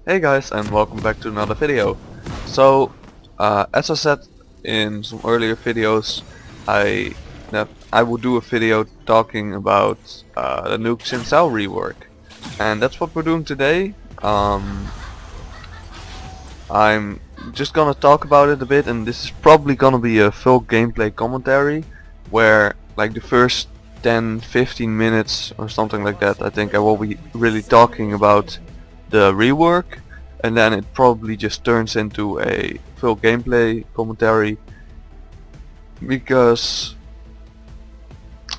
Hey guys, and welcome back to another video. So, as I said in some earlier videos, I would do a video talking about the new Xin Zhao rework, and that's what we're doing today. I'm just gonna talk about it a bit, and this is probably gonna be a full gameplay commentary, where like the first 10-15 minutes or something like that, I think I will be really talking about the rework, and then it probably just turns into a full gameplay commentary, because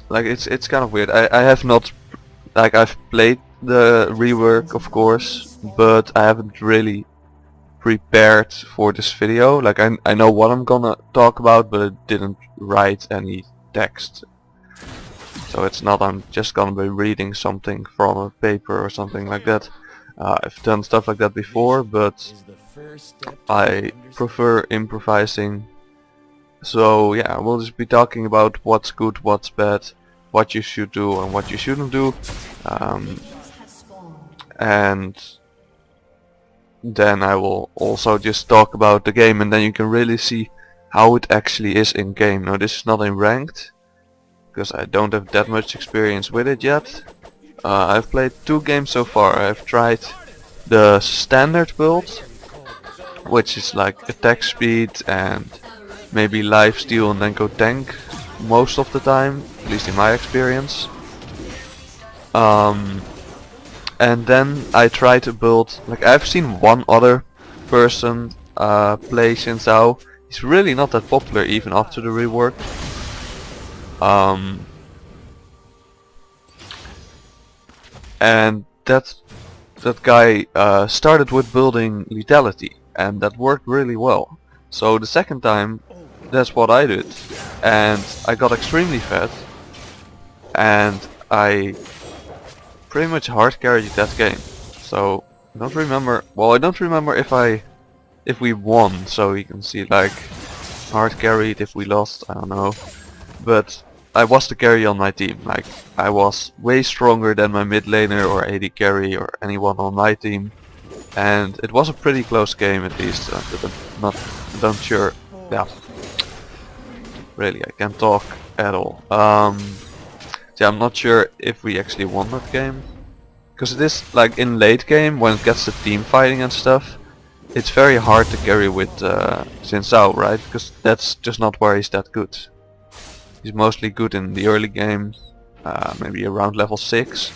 like it's kind of weird. I have not, like, I've played the rework of course, but I haven't really prepared for this video. Like I know what I'm gonna talk about, but I didn't write any text, so it's not I'm just gonna be reading something from a paper or something like that. I've done stuff like that before, but I prefer improvising. So yeah, we'll just be talking about what's good, what's bad, what you should do and what you shouldn't do, and then I will also just talk about the game, and then you can really see how it actually is in game. Now this is not in ranked, because I don't have that much experience with it yet. I've played 2 games so far. I've tried the standard build, which is like attack speed and maybe lifesteal and then go tank most of the time, at least in my experience. And then I try to build, like I've seen one other person play Xin Zhao. He's really not that popular even after the rework. And that guy started with building lethality, and that worked really well. So the second time, that's what I did, and I got extremely fat, and I pretty much hard carried that game. So I don't remember. Well, I don't remember if we won. So you can see like hard carried. If we lost, I don't know. But I was the carry on my team. Like I was way stronger than my mid laner or AD carry or anyone on my team, and it was a pretty close game at least. But I'm not sure. Yeah, really, I can't talk at all. Yeah, I'm not sure if we actually won that game, because it is like in late game when it gets to team fighting and stuff. It's very hard to carry with Xin Zhao, right? Because that's just not where he's that good. He's mostly good in the early game, maybe around level 6.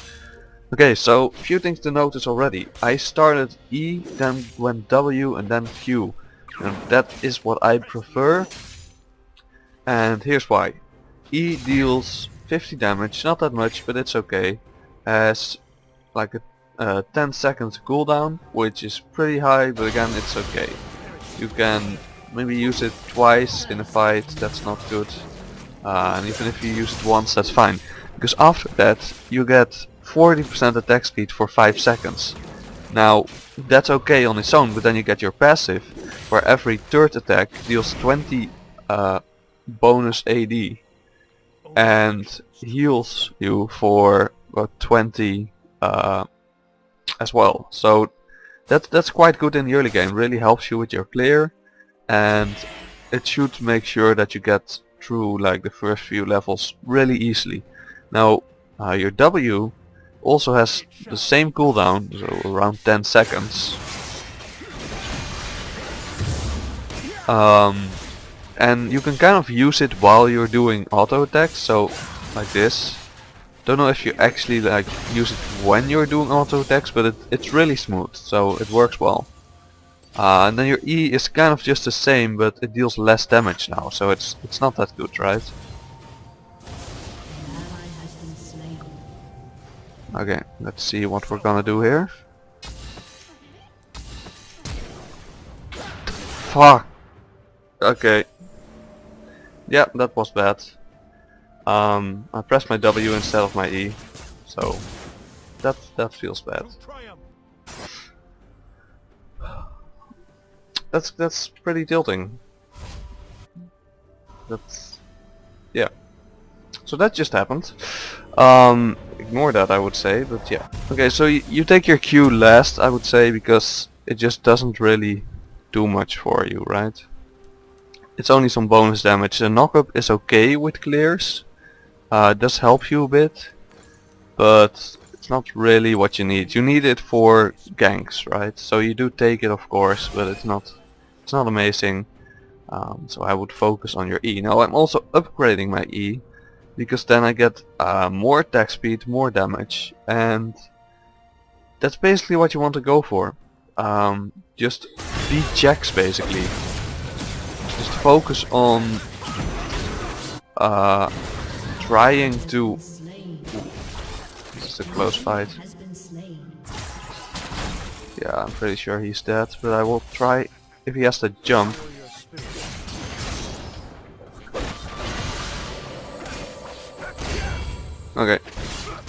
Okay, so a few things to notice already. I started E, then went W and then Q. And that is what I prefer. And here's why. E deals 50 damage, not that much, but it's okay. Has like a 10 seconds cooldown, which is pretty high, but again it's okay. You can maybe use it twice in a fight, that's not good. And even if you use it once, that's fine, because after that you get 40% attack speed for 5 seconds. Now that's okay on its own, but then you get your passive, where every third attack deals 20 bonus AD and heals you for about 20 as well. So that's quite good in the early game, really helps you with your clear, and it should make sure that you get through like the first few levels really easily. Now your W also has the same cooldown, so around 10 seconds. And you can kind of use it while you're doing auto attacks, so like this. Don't know if you actually like use it when you're doing auto attacks, but it's really smooth, so it works well. And then your E is kind of just the same, but it deals less damage now, so it's not that good, right? Okay, let's see what we're gonna do here. Fuck. Okay. Yeah, that was bad. I pressed my W instead of my E, so that feels bad. That's pretty tilting. That's, yeah. So that just happened. Ignore that, I would say, but yeah. Okay, so you take your Q last, I would say, because it just doesn't really do much for you, right? It's only some bonus damage. The knock-up is okay with clears. It does help you a bit, but it's not really what you need. You need it for ganks, right? So you do take it, of course, but it's not amazing. So I would focus on your E. Now I'm also upgrading my E, because then I get more attack speed, more damage, and that's basically what you want to go for. Just beat Jax basically. Just focus on trying to... This is a close fight. Yeah, I'm pretty sure he's dead, but I will try if he has to jump. Okay,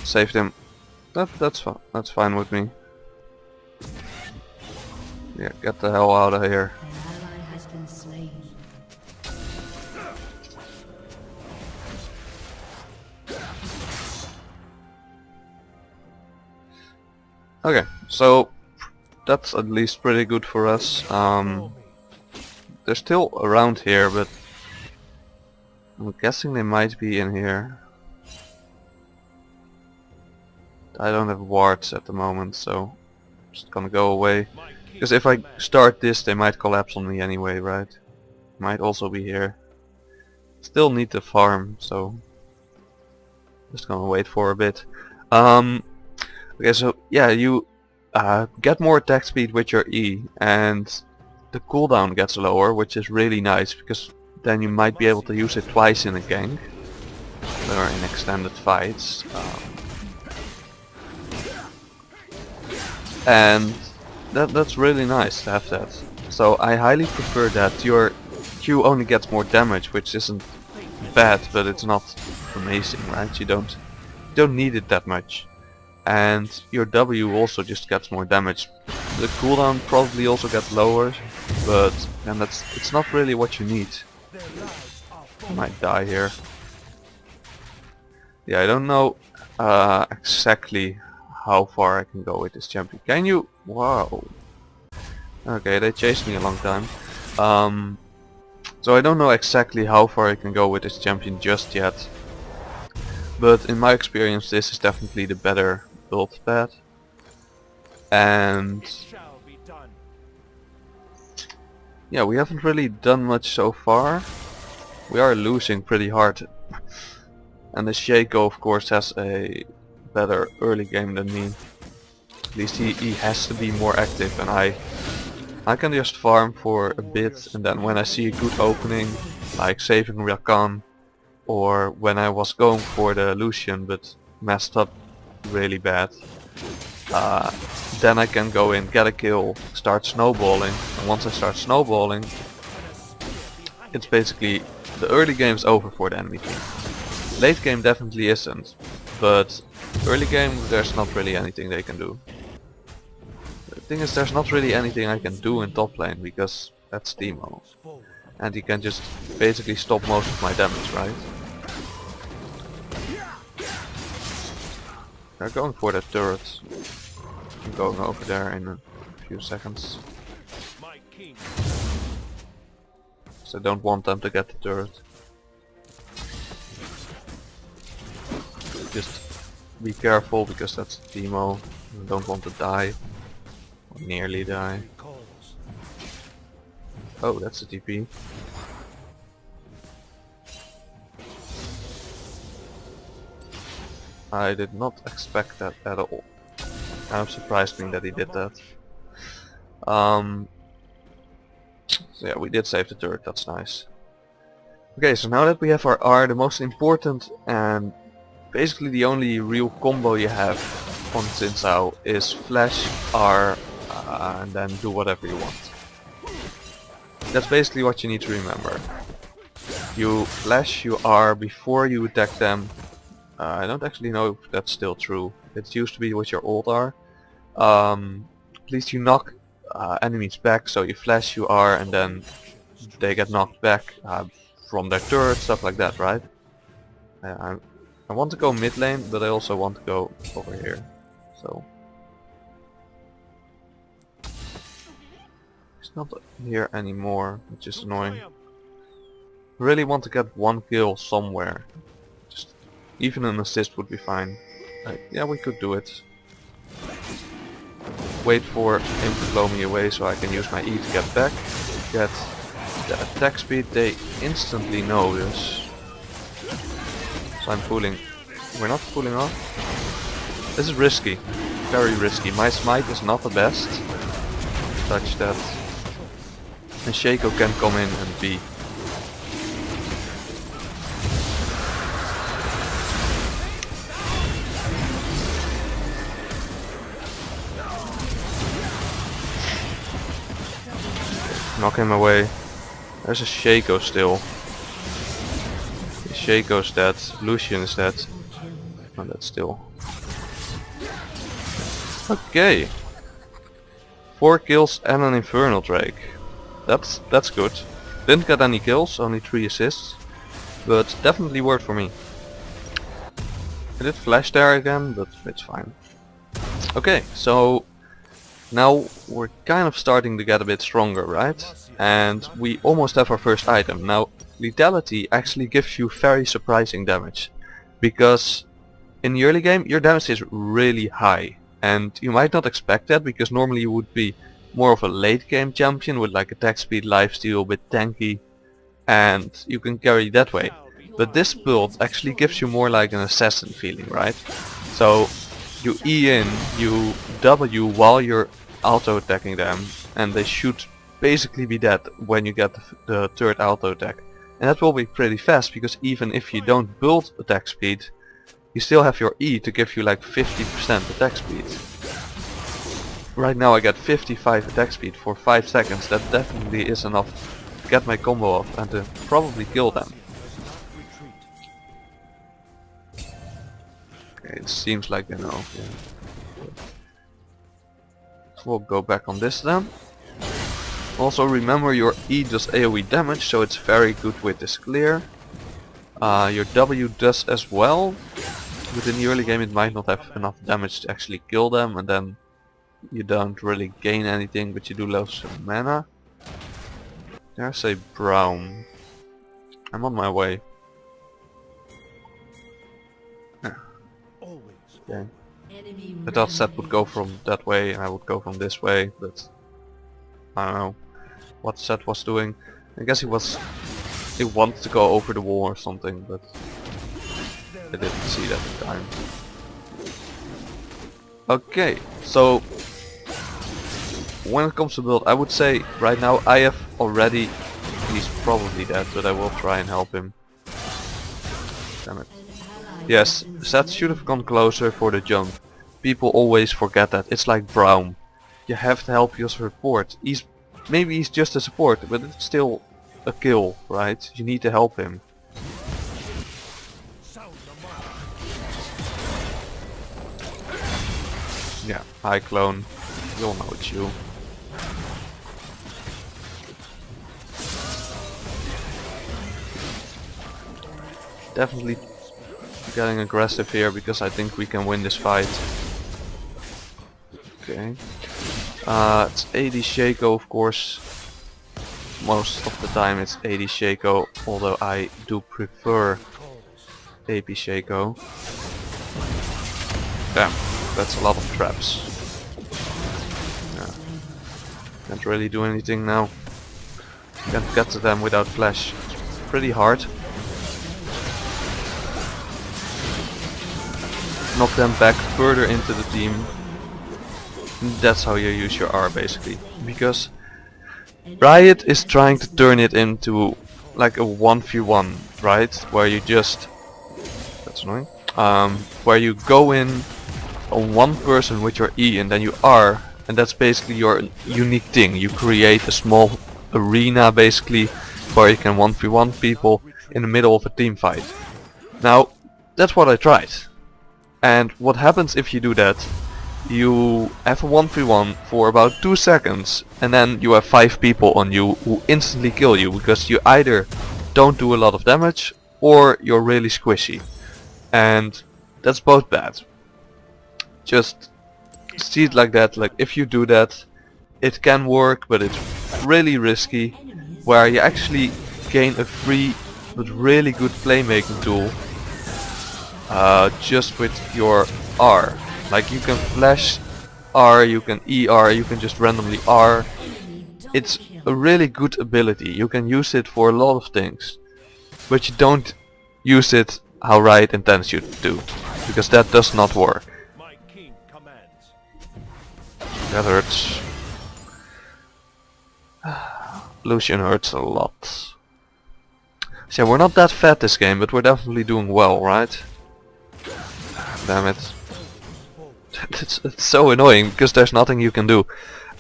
saved him. That's fine with me. Yeah, get the hell out of here. Okay, so that's at least pretty good for us. They're still around here, but I'm guessing they might be in here. I don't have wards at the moment, so I'm just gonna go away. Because if I start this, they might collapse on me anyway, right? Might also be here. Still need to farm, so just gonna wait for a bit. Okay, so yeah, you get more attack speed with your E, and the cooldown gets lower, which is really nice, because then you might be able to use it twice in a gank or in extended fights. And that's really nice to have that. So I highly prefer that. Your Q only gets more damage, which isn't bad, but it's not amazing, right? You don't need it that much. And your W also just gets more damage. The cooldown probably also gets lower, but and it's not really what you need. I might die here. Yeah, I don't know exactly how far I can go with this champion. Can you? Wow. Okay, they chased me a long time. So I don't know exactly how far I can go with this champion just yet. But in my experience, this is definitely the better build path. And yeah, we haven't really done much so far. We are losing pretty hard. And the Shaco of course has a better early game than me. At least he has to be more active, and I can just farm for a bit, and then when I see a good opening, like saving Rakan, or when I was going for the Lucian but messed up really bad, then I can go in, get a kill, start snowballing, and once I start snowballing, it's basically the early game's over for the enemy team. Late game definitely isn't, but early game there's not really anything they can do. The thing is, there's not really anything I can do in top lane, because that's Teemo. And he can just basically stop most of my damage, right? They're going for that turret. I'm going over there in a few seconds. So I don't want them to get the turret. Just be careful, because that's Teemo. I don't want to die. Or nearly die. Oh, that's a TP. I did not expect that at all. Kind of surprised me that he did that. So yeah, we did save the turret, that's nice. Okay, so now that we have our R, the most important and basically the only real combo you have on Xin Zhao is flash, R, and then do whatever you want. That's basically what you need to remember. You flash, you R before you attack them. I don't actually know if that's still true. It used to be with your ult R. At least you knock enemies back, so you flash, you R, and then they get knocked back from their turret, stuff like that, right? I want to go mid lane, but I also want to go over here. So He's not here anymore, which is annoying. Really want to get one kill somewhere. Just even an assist would be fine. Yeah, we could do it. Wait for him to blow me away so I can use my E to get back. Get the attack speed. They instantly know this. So I'm pulling. We're not pulling off. This is risky. Very risky. My smite is not the best. Such that the Shaco can come in and be. Knock him away. There's a Shaco still. Shaco's dead. Lucian is dead. Oh, that's still. Okay. 4 kills and an Infernal Drake. That's good. Didn't get any kills, only 3 assists. But definitely worked for me. I did flash there again, but it's fine. Okay, so now we're kind of starting to get a bit stronger, right? And we almost have our first item. Now, lethality actually gives you very surprising damage. Because in the early game, your damage is really high. And you might not expect that, because normally you would be more of a late game champion with like attack speed, lifesteal, a bit tanky. And you can carry that way. But this build actually gives you more like an assassin feeling, right? So you E in, you W while you're auto attacking them, and they should basically be dead when you get the third auto attack. And that will be pretty fast, because even if you don't build attack speed, you still have your E to give you like 50% attack speed. Right now I get 55 attack speed for 5 seconds. That definitely is enough to get my combo off and to probably kill them. Okay, it seems like they know. Yeah. We'll go back on this then. Also remember, your E does AoE damage, so it's very good with this clear. Your W does as well. But in the early game it might not have enough damage to actually kill them, and then you don't really gain anything, but you do lose some mana. There's a Brown. I'm on my way. Okay. I thought Seth would go from that way and I would go from this way, but I don't know what Seth was doing. I guess he wanted to go over the wall or something, but I didn't see that in time. Okay, so when it comes to build, I would say right now I have already, he's probably dead, but I will try and help him. Damn it. Yes, Seth should have gone closer for the jump. People always forget that. It's like Braum. You have to help your support. Maybe he's just a support, but it's still a kill, right? You need to help him. Yeah, hi clone. You'll know it's you. Definitely getting aggressive here because I think we can win this fight. Okay. It's AD Shaco, of course. Most of the time it's AD Shaco, although I do prefer AP Shaco. Damn, that's a lot of traps. Yeah. Can't really do anything now. Can't get to them without flash. It's pretty hard. Knock them back further into the team. That's how you use your R basically. Because Riot is trying to turn it into like a 1v1, right? Where you just... That's annoying. Where you go in on one person with your E and then you R, and that's basically your unique thing. You create a small arena basically where you can 1v1 people in the middle of a team fight. Now, that's what I tried. And what happens if you do that? You have a 1v1 for about 2 seconds and then you have 5 people on you who instantly kill you because you either don't do a lot of damage or you're really squishy. And that's both bad. Just see it like that, like if you do that, it can work, but it's really risky, where you actually gain a free but really good playmaking tool just with your R. Like you can flash R, you can ER, you can just randomly R. It's a really good ability. You can use it for a lot of things, but you don't use it how Riot intends you to do, because that does not work. That hurts. Lucian hurts a lot. So yeah, we're not that fat this game, but we're definitely doing well, right? Damn it. It's so annoying, because there's nothing you can do.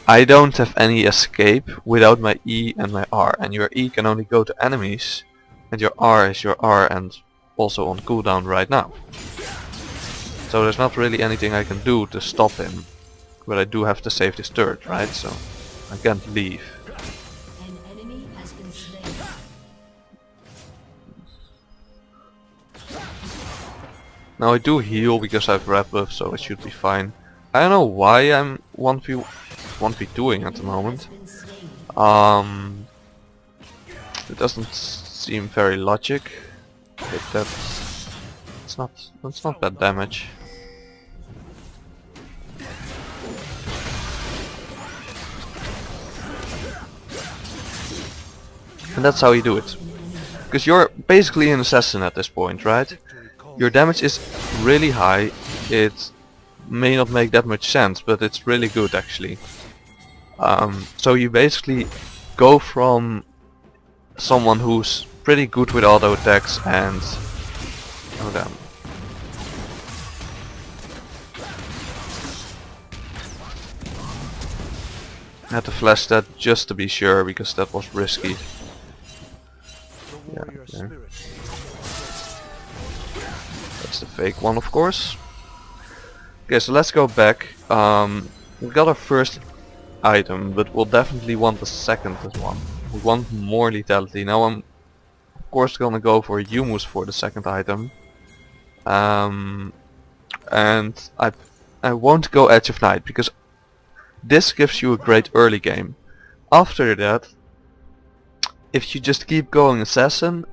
I don't have any escape without my E and my R, and your E can only go to enemies, and your R is your R and also on cooldown right now. So there's not really anything I can do to stop him, but I do have to save this turret, right? So I can't leave. An enemy has been slain. Now I do heal because I have red buff, so it should be fine. I don't know why I'm 1v2ing at the moment. It doesn't seem very logic, but that's not bad damage. And that's how you do it. Because you're basically an assassin at this point, right? Your damage is really high. It may not make that much sense, but it's really good actually. So you basically go from someone who's pretty good with auto attacks and... oh damn. I had to flash that just to be sure, because that was risky. Yeah, okay. That's the fake one, of course. Okay, so let's go back. We got our first item, but we'll definitely want the second as one. We want more lethality. Now I'm of course gonna go for Humus for the second item. And I won't go Edge of Night, because this gives you a great early game. After that, if you just keep going assassin,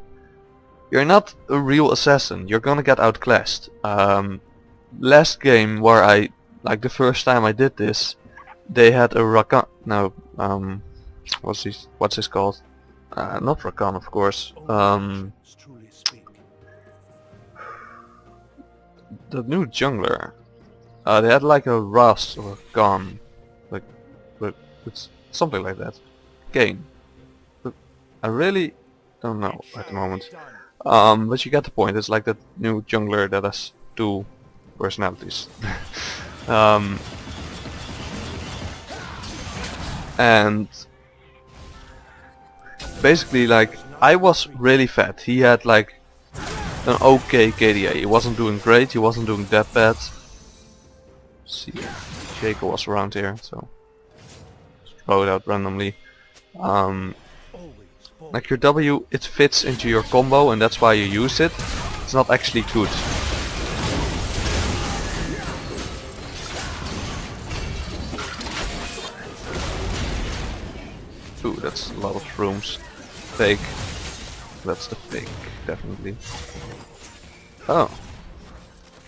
you're not a real assassin. You're gonna get outclassed. Last game where like the first time I did this, they had a Rakan. No, what's this called? Not Rakan, of course. The new jungler. They had like a Rast or a Khan, like, but it's something like that. Kane. But I really don't know at the moment. But you get the point. It's like that new jungler that has two personalities. And basically, like, I was really fat. He had like an okay KDA. He wasn't doing great. He wasn't doing that bad. Let's see, Shaco was around here, so just throw it out randomly. Like your W, it fits into your combo, and that's why you use it. It's not actually good. Ooh, that's a lot of shrooms. Fake. That's the fake, definitely. Oh.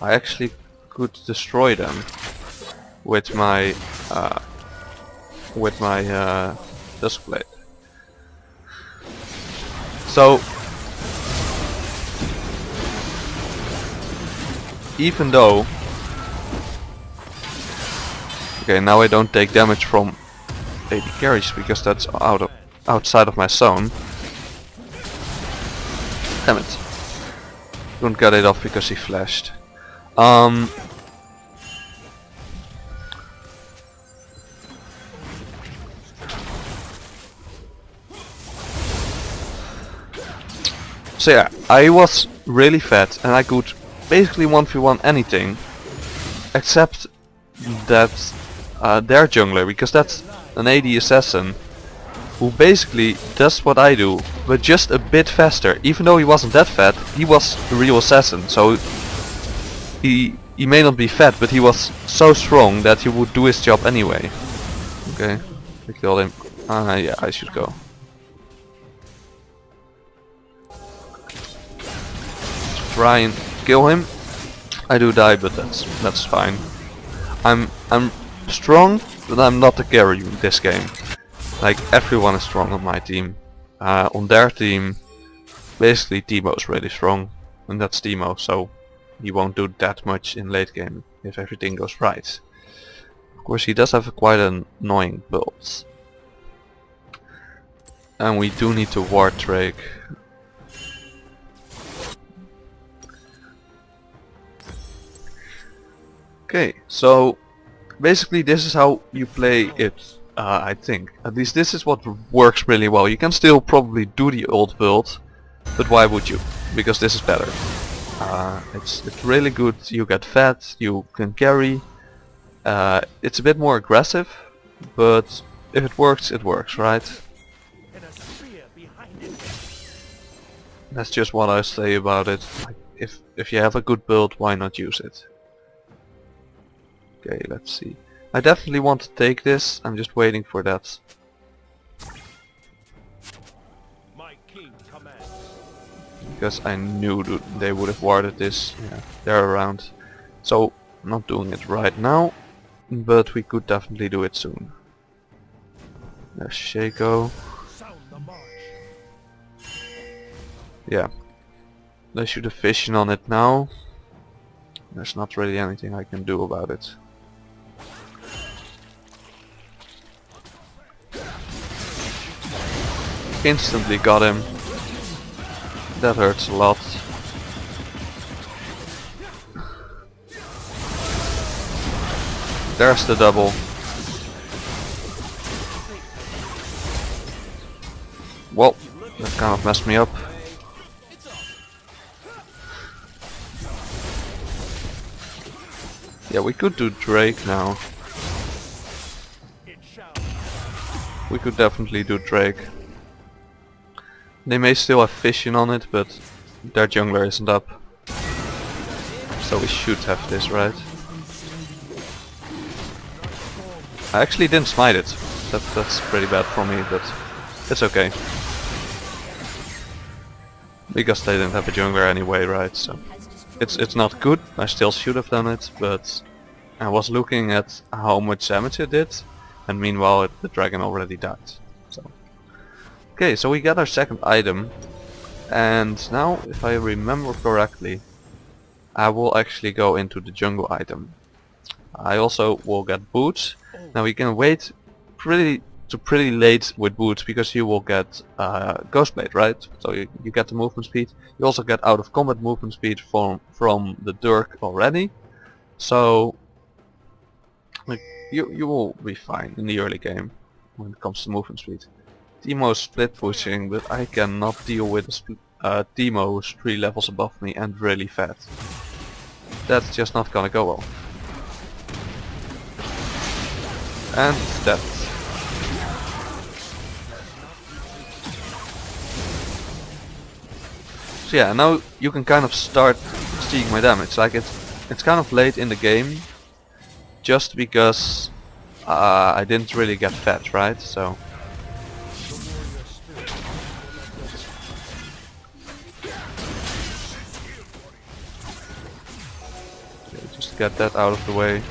I actually could destroy them with my Duskblade. So even though, okay, now I don't take damage from AD carries because that's outside of my zone. Damn it! Don't get it off because he flashed. So yeah, I was really fat and I could basically 1v1 anything except that their jungler, because that's an AD assassin who basically does what I do, but just a bit faster. Even though he wasn't that fat, he was a real assassin, so he may not be fat, but he was so strong that he would do his job anyway. Okay, we killed him. Yeah, I should go. Try and kill him. I do die, but that's fine. I'm strong, but I'm not the carry in this game. Like everyone is strong on my team. On their team, basically Teemo's really strong, and that's Teemo, so he won't do that much in late game if everything goes right. Of course, he does have quite an annoying build. And we do need to ward Drake. Okay, so basically this is how you play it, I think. At least this is what works really well. You can still probably do the old build, but why would you? Because this is better. It's really good, you get fed, you can carry. It's a bit more aggressive, but if it works, right? That's just what I say about it. Like, if you have a good build, why not use it? Okay, let's see. I definitely want to take this. I'm just waiting for that. My king commands. Because I knew they would have warded this. Yeah, they're around. So, I'm not doing it right now, but we could definitely do it soon. There's Shaco. Sound the march. Yeah. They should have vision on it now. There's not really anything I can do about it. Instantly got him. That hurts a lot. There's the double. Well, that kind of messed me up. Yeah, we could do Drake now. We could definitely do Drake. They may still have vision on it, but their jungler isn't up. So we should have this, right? I actually didn't smite it. That's pretty bad for me, but it's okay. Because they didn't have a jungler anyway, right? So it's not good. I still should have done it, but I was looking at how much damage it did, and meanwhile the dragon already died. So okay, so we got our second item, and now if I remember correctly, I will actually go into the jungle item. I also will get boots. Now we can wait pretty late with boots because you will get Ghostblade, right? So you get the movement speed. You also get out of combat movement speed from the Dirk already. So like, you will be fine in the early game when it comes to movement speed. Teemo is split pushing, but I cannot deal with Teemo who's 3 levels above me and really fat. That's just not gonna go well. And that. So yeah, now you can kind of start seeing my damage. Like it's kind of late in the game, just because I didn't really get fed, right? So okay, just get that out of the way,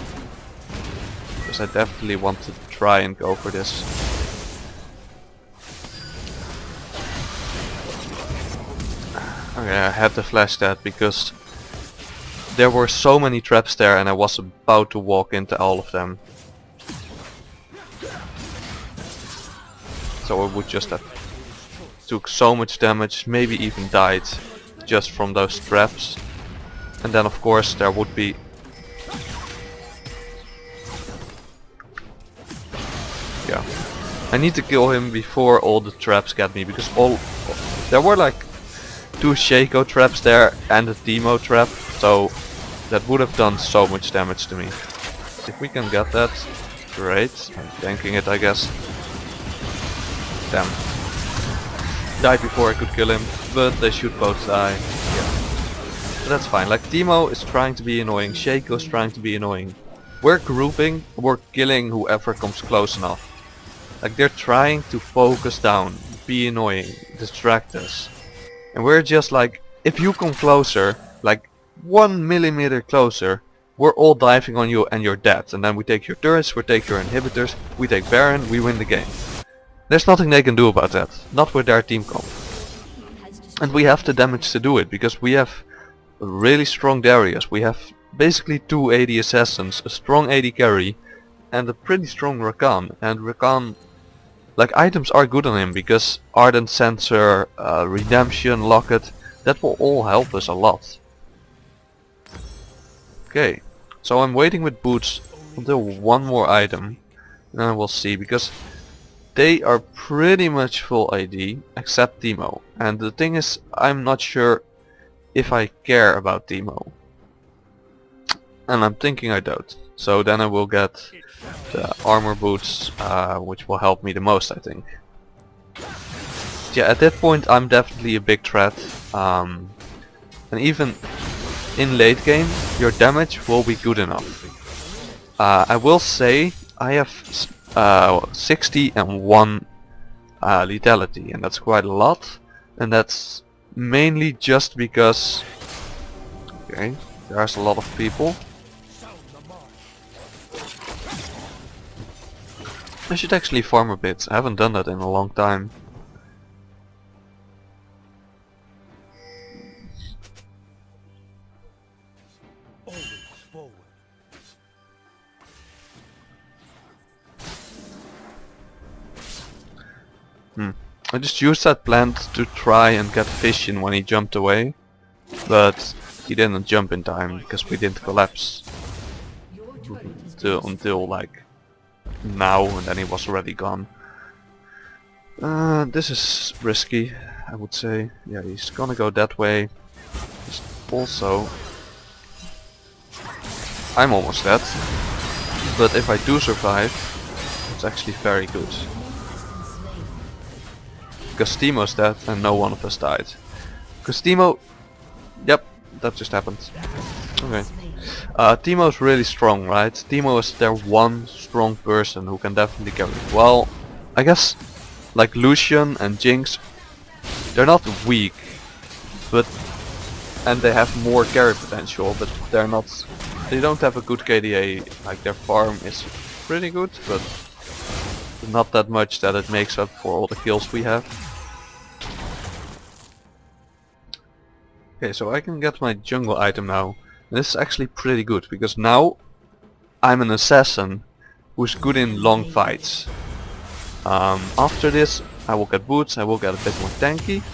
because I definitely want to try and go for this. Okay, I had to flash that because there were so many traps there and I was about to walk into all of them. So I would just have took so much damage, maybe even died just from those traps. And then of course there would be yeah. I need to kill him before all the traps get me, because there were like 2 Shaco traps there and a Teemo trap, so that would have done so much damage to me. If we can get that, great. I'm tanking it, I guess. Damn. Died before I could kill him, but they should both die. Yeah. But that's fine. Like, Teemo is trying to be annoying, Shaco is trying to be annoying. We're grouping, we're killing whoever comes close enough. Like they're trying to focus down, be annoying, distract us. And we're just like, if you come closer, like 1 millimeter closer, we're all diving on you and you're dead. And then we take your turrets, we take your inhibitors, we take Baron, we win the game. There's nothing they can do about that. Not with their team comp. And we have the damage to do it, because we have really strong Darius. We have basically 2 AD assassins, a strong AD carry, and a pretty strong Rakan. And Rakan, like, items are good on him, because Ardent Sensor, Redemption, Locket, that will all help us a lot. Okay, so I'm waiting with boots until one more item, and then we'll see, because they are pretty much full AD, except Teemo. And the thing is, I'm not sure if I care about Teemo. And I'm thinking I don't. So then I will get the armor boots, which will help me the most, I think. Yeah, at that point I'm definitely a big threat. And even in late game, your damage will be good enough. I will say I have 60 and 1 lethality, and that's quite a lot. And that's mainly just because, okay, there's a lot of people. I should actually farm a bit. I haven't done that in a long time. Always forward. I just used that plant to try and get fish in when he jumped away, but he didn't jump in time because we didn't collapse until like now, and then he was already gone. This is risky, I would say. Yeah, he's gonna go that way. Just also, I'm almost dead, but if I do survive, it's actually very good. Because Teemo's dead and no one of us died. Because Teemo... Yep, that just happened. Okay. Teemo's really strong, right? Teemo is their one strong person who can definitely carry. Well, I guess like Lucian and Jinx, they're not weak, but and they have more carry potential, but they're not... They don't have a good KDA. Like their farm is pretty good, but not that much that it makes up for all the kills we have. Okay, so I can get my jungle item now. And this is actually pretty good, because now I'm an assassin who's good in long fights. After this I will get boots, I will get a bit more tanky,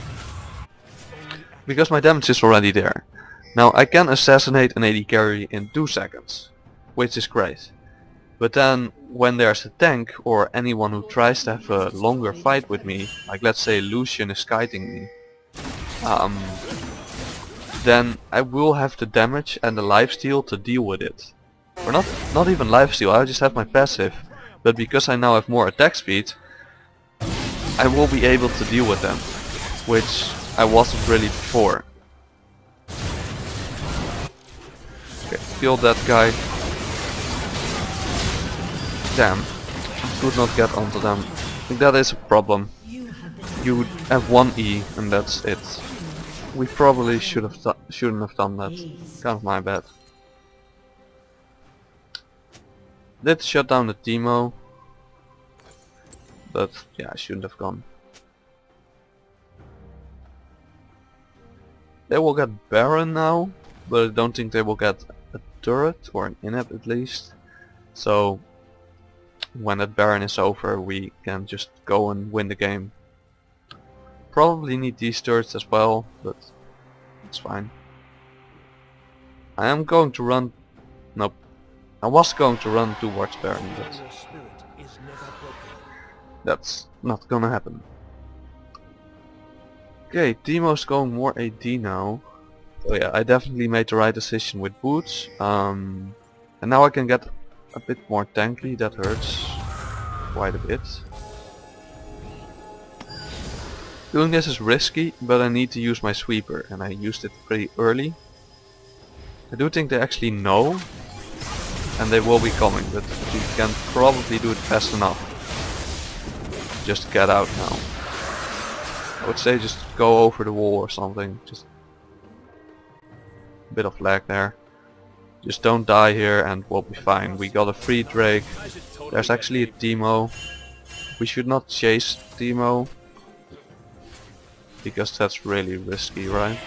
because my damage is already there. Now I can assassinate an AD carry in 2 seconds, which is great. But then when there's a tank or anyone who tries to have a longer fight with me, like let's say Lucian is kiting me, then I will have the damage and the lifesteal to deal with it. Or not even lifesteal, I just have my passive, but because I now have more attack speed, I will be able to deal with them, which I wasn't really before. Okay, kill that guy. Damn, could not get onto them. I think that is a problem. You have 1 E and that's it. We probably shouldn't have done that. Kind of my bad. Did shut down the Teemo, but yeah, I shouldn't have gone. They will get Baron now, but I don't think they will get a turret or an inhib at least. So when that Baron is over, we can just go and win the game. Probably need these turrets as well, but it's fine. I am going to run... Nope. I was going to run towards Baron, but Your spirit is never broken. that's not gonna happen. Okay, Teemo's going more AD now. Oh yeah, I definitely made the right decision with boots. And now I can get a bit more tanky, that hurts quite a bit. Doing this is risky, but I need to use my sweeper, and I used it pretty early. I do think they actually know, and they will be coming, but we can probably do it fast enough. just get out now. I would say just go over the wall or something. Just a bit of lag there. Just don't die here and we'll be fine. We got a free Drake. There's actually a Teemo. We should not chase Teemo, because that's really risky, right?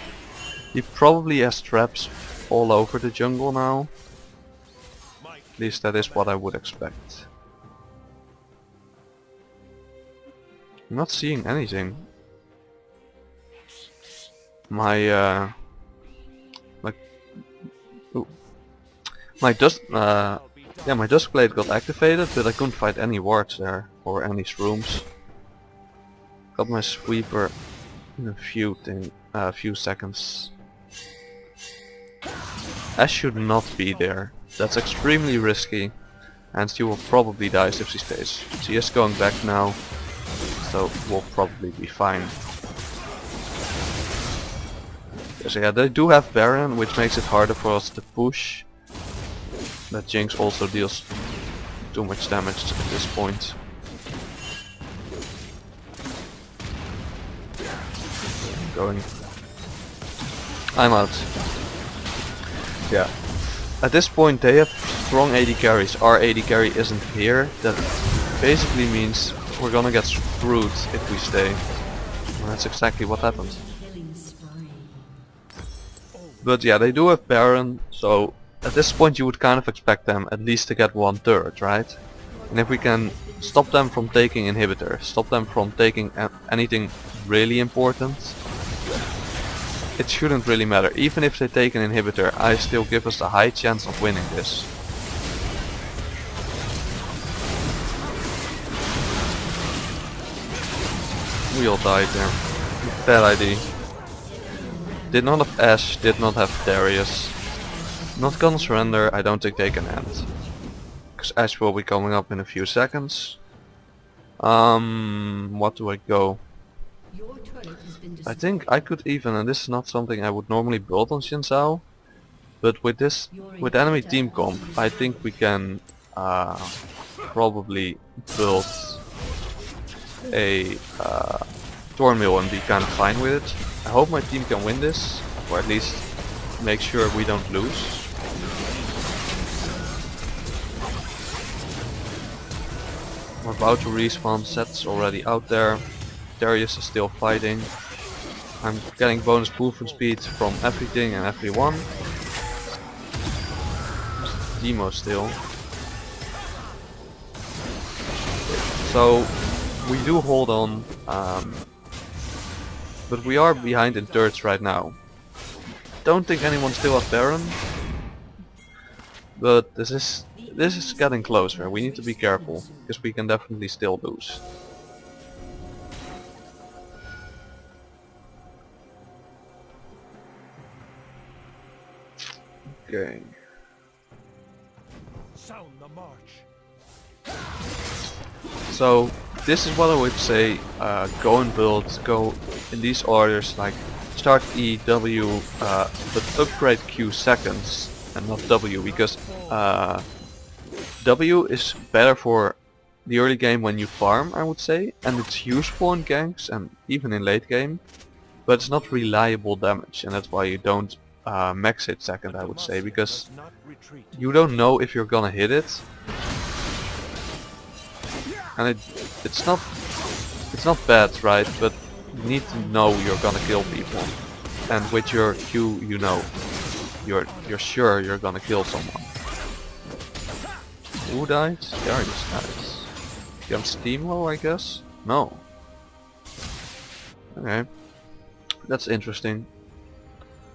He probably has traps all over the jungle now. At least that is what I would expect. I'm not seeing anything. My my dusk blade got activated, but I couldn't find any wards there or any shrooms. Got my sweeper in a few seconds. Ash should not be there. That's extremely risky, and she will probably die if she stays. She is going back now, so we'll probably be fine. So yeah, they do have Baron, which makes it harder for us to push. That Jinx also deals too much damage at this point. Going. I'm out. Yeah. At this point they have strong AD carries. Our AD carry isn't here. That basically means we're gonna get screwed if we stay. And that's exactly what happened. But yeah, they do have Baron, so at this point you would kind of expect them at least to get one turret, right? And if we can stop them from taking inhibitor, stop them from taking anything really important, it shouldn't really matter. Even if they take an inhibitor, I still give us a high chance of winning this. We all died there. Bad idea. Did not have Ashe, did not have Darius. Not gonna surrender, I don't think they can end. Because Ashe will be coming up in a few seconds. What do I go? I think I could even, and this is not something I would normally build on Xin Zhao, but with this, with enemy team comp, I think we can probably build a Thornmill and be kind of fine with it. I hope my team can win this, or at least make sure we don't lose. We're about to respawn, Set's already out there. Darius is still fighting. I'm getting bonus movement speed from everything and everyone. Teemo still. So we do hold on, but we are behind in turrets right now. Don't think anyone still has Baron, but this is getting closer. We need to be careful, because we can definitely still lose. Okay. Sound the march. So this is what I would say, go and build, go in these orders, like start E, W, but upgrade Q seconds and not W, because W is better for the early game when you farm, I would say, and it's useful in ganks and even in late game, but it's not reliable damage, and that's why you don't max it second, I would say, because you don't know if you're gonna hit it. And it's not bad, right? But you need to know you're gonna kill people, and with your Q, you know, you're sure you're gonna kill someone. Who died? Darius dies. Against Teemo, I guess. No. Okay, that's interesting.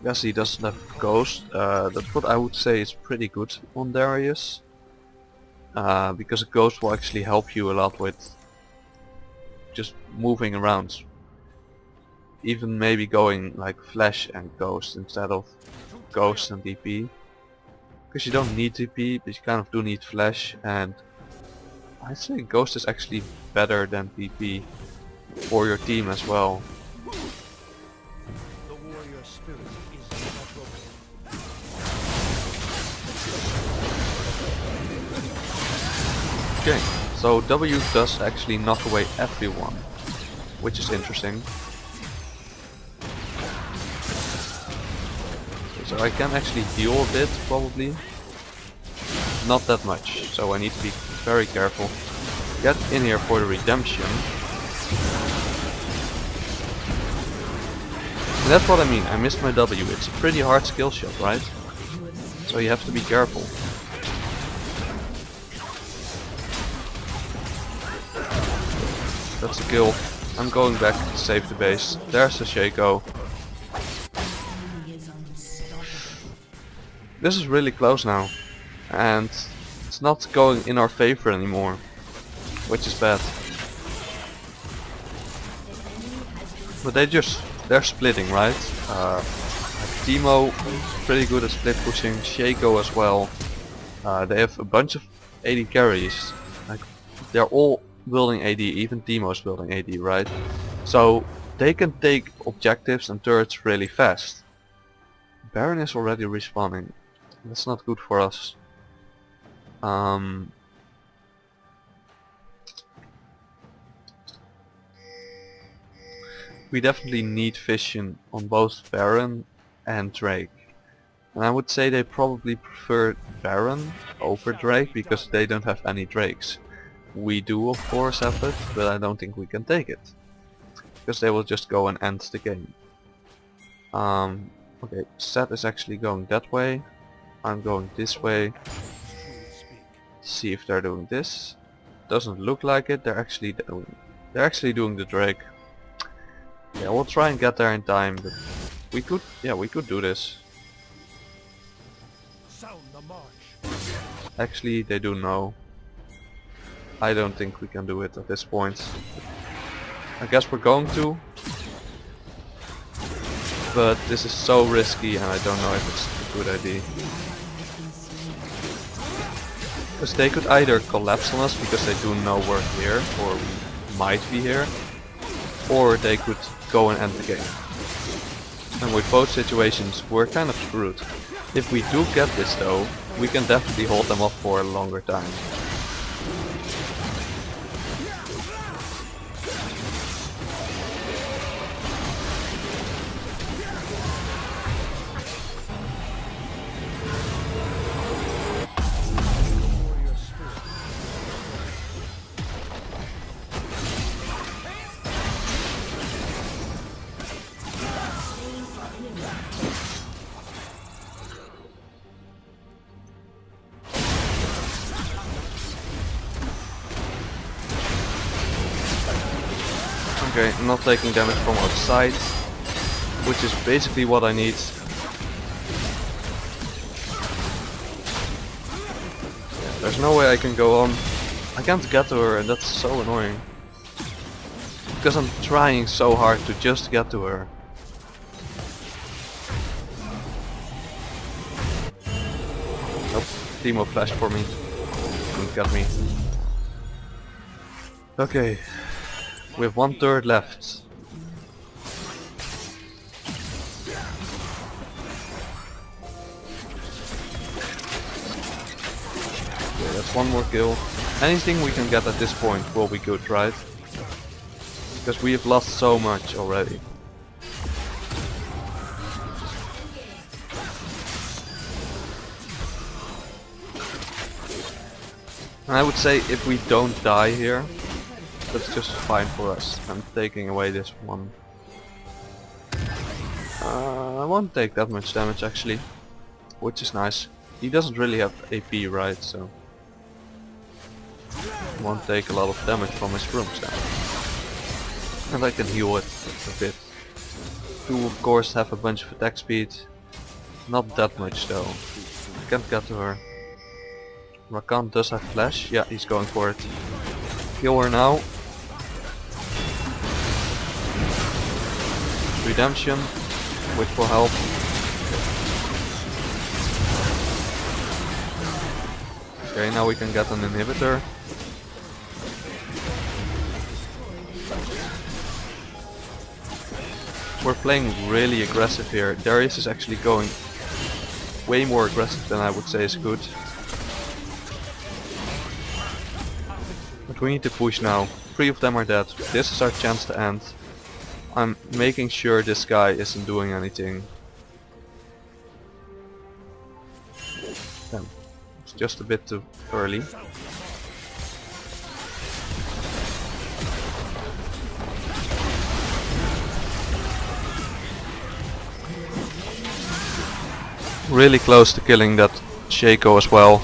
Guess he doesn't have Ghost. That's what I would say is pretty good on Darius. Because a Ghost will actually help you a lot with just moving around. Even maybe going like Flash and Ghost instead of Ghost and DP. Because you don't need DP, but you kind of do need Flash, and I'd say Ghost is actually better than DP for your team as well. The warrior spirit is never broken. Okay, So W does actually knock away everyone, which is interesting. So I can actually heal a bit, probably. Not that much, so I need to be very careful. Get in here for the redemption. And that's what I mean, I missed my W. It's a pretty hard skill shot, right? So you have to be careful. That's a kill. I'm going back to save the base. There's the Shaco. This is really close now. And it's not going in our favor anymore. Which is bad. But they're splitting, right? Timo pretty good at split pushing, Shaco as well. They have a bunch of AD carries. Like, they're all building AD, even Timo's building AD, right? So they can take objectives and turrets really fast. Baron is already respawning. That's not good for us. We definitely need vision on both Baron and Drake. And I would say they probably prefer Baron over Drake because they don't have any Drakes. We do of course have it, but I don't think we can take it. Because they will just go and end the game. Okay, Seth is actually going that way. I'm going this way. See if they're doing this. Doesn't look like it. They're actually doing the Drake. Yeah, we'll try and get there in time, but we could do this. Sound the march. Actually, they do know. I don't think we can do it at this point. I guess we're going to. But this is so risky and I don't know if it's a good idea. Because they could either collapse on us because they do know we're here, or we might be here. Or they could go and end the game. And with both situations we're kind of screwed. If we do get this though, we can definitely hold them off for a longer time. Okay, I'm not taking damage from outside, which is basically what I need. Yeah, there's no way I can go on. I can't get to her and that's so annoying. Because I'm trying so hard to just get to her. Nope, Timo flashed for me. Couldn't get me. Okay. We have 1/3 left. Okay, that's one more kill. Anything we can get at this point will be good, right? Because we have lost so much already. And I would say if we don't die here, that's just fine for us. I'm taking away this one. I won't take that much damage actually, which is nice. He doesn't really have AP, right? So won't take a lot of damage from his rooms then. And I can heal it a bit. Do of course have a bunch of attack speed. Not that much though. I can't get to her. Rakan does have flash. Yeah, he's going for it. Kill her now. Redemption, which will help. Okay, now we can get an inhibitor. We're playing really aggressive here. Darius is actually going way more aggressive than I would say is good. But we need to push now. 3 of them are dead. This is our chance to end. I'm making sure this guy isn't doing anything. Damn. It's just a bit too early. Really close to killing that Shaco as well.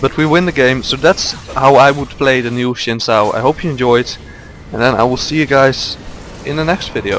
But we win the game, so that's how I would play the new Xin Zhao. I hope you enjoyed, and then I will see you guys in the next video.